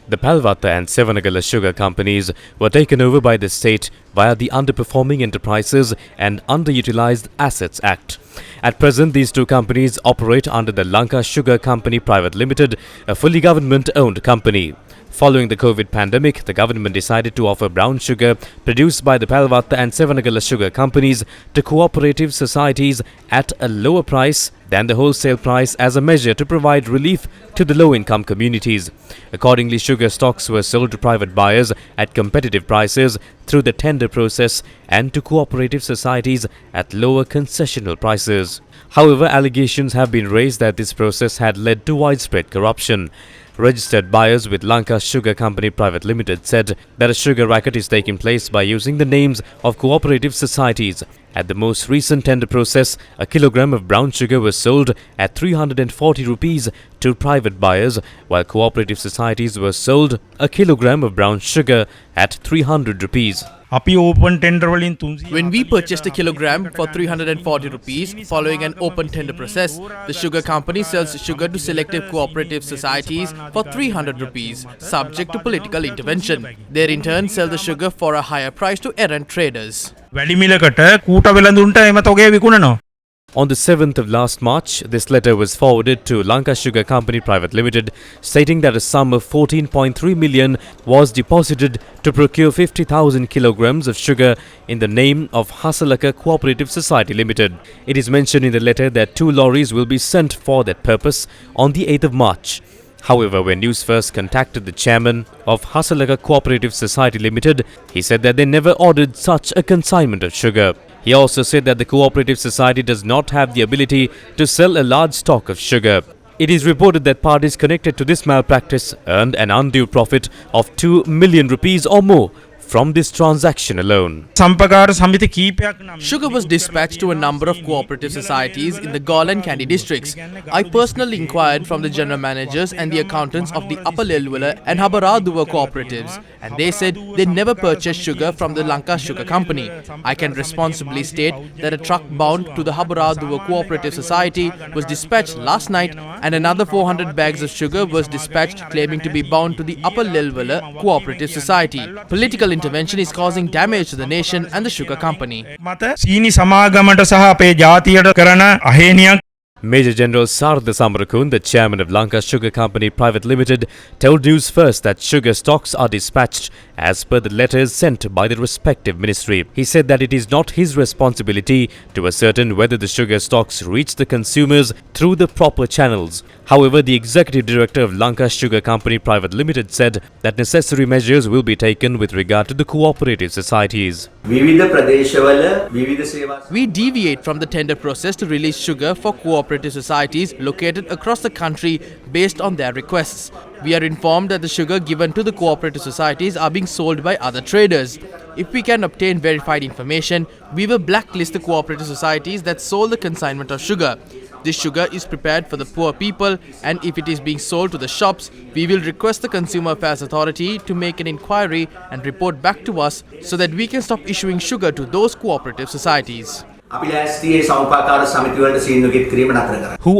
The Palvatta and Sevanagala sugar companies were taken over by the state via the Underperforming Enterprises and Underutilized Assets Act. At present, these two companies operate under the Lanka Sugar Company Private Limited, a fully government-owned company. Following the COVID pandemic, the government decided to offer brown sugar produced by the Palvatta and Sevanagala sugar companies to cooperative societies at a lower price than the wholesale price as a measure to provide relief to the low-income communities. Accordingly, sugar stocks were sold to private buyers at competitive prices through the tender process and to cooperative societies at lower concessional prices. However, allegations have been raised that this process had led to widespread corruption. Registered buyers with Lanka Sugar Company Private Limited said that a sugar racket is taking place by using the names of cooperative societies. At the most recent tender process, a kilogram of brown sugar was sold at 340 rupees to private buyers, while cooperative societies were sold a kilogram of brown sugar at 300 rupees. When we purchased a kilogram for 340 rupees following an open tender process, the sugar company sells sugar to selective cooperative societies for 300 rupees, subject to political intervention. They in turn sell the sugar for a higher price to errant traders. On the 7th of last March, this letter was forwarded to Lanka Sugar Company Private Limited, stating that a sum of 14.3 million was deposited to procure 50,000 kilograms of sugar in the name of Hasalaka Cooperative Society Limited. It is mentioned in the letter that 2 lorries will be sent for that purpose on the 8th of March. However, when Newsfirst contacted the chairman of Hasalaka Cooperative Society Limited, he said that they never ordered such a consignment of sugar. He also said that the cooperative society does not have the ability to sell a large stock of sugar. It is reported that parties connected to this malpractice earned an undue profit of 2 million rupees or more from this transaction alone. Sugar was dispatched to a number of cooperative societies in the Gaul and Kandy districts. I personally inquired from the general managers and the accountants of the Upper Lelwala and Habaraduwa cooperatives, and they said they never purchased sugar from the Lanka Sugar Company. I can responsibly state that a truck bound to the Habaraduwa Cooperative Society was dispatched last night, and another 400 bags of sugar was dispatched claiming to be bound to the Upper Lelwala Cooperative Society. Political intervention is causing damage to the nation and the sugar company. Major General Sarda Samarakun, the chairman of Lanka Sugar Company Private Limited, told Newsfirst that sugar stocks are dispatched as per the letters sent by the respective ministry. He said that it is not his responsibility to ascertain whether the sugar stocks reach the consumers through the proper channels. However, the executive director of Lanka Sugar Company Private Limited said that necessary measures will be taken with regard to the cooperative societies. We deviate from the tender process to release sugar for cooperative societies located across the country based on their requests. We are informed that the sugar given to the cooperative societies are being sold by other traders. If we can obtain verified information, we will blacklist the cooperative societies that sold the consignment of sugar. This sugar is prepared for the poor people, and if it is being sold to the shops, we will request the Consumer Affairs Authority to make an inquiry and report back to us so that we can stop issuing sugar to those cooperative societies. Who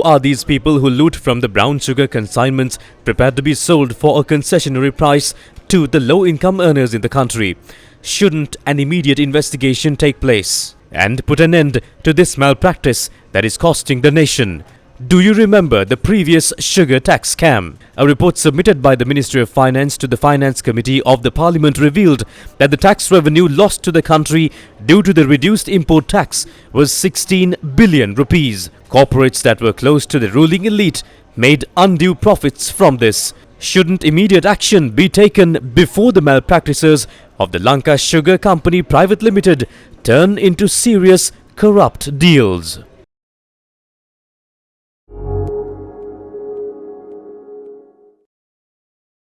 are these people who loot from the brown sugar consignments prepared to be sold for a concessionary price to the low-income earners in the country? Shouldn't an immediate investigation take place and put an end to this malpractice that is costing the nation? Do you remember the previous sugar tax scam? A report submitted by the Ministry of Finance to the Finance Committee of the Parliament revealed that the tax revenue lost to the country due to the reduced import tax was 16 billion rupees. Corporates that were close to the ruling elite made undue profits from this. Shouldn't immediate action be taken before the malpractices of the Lanka Sugar Company Private Limited turn into serious corrupt deals?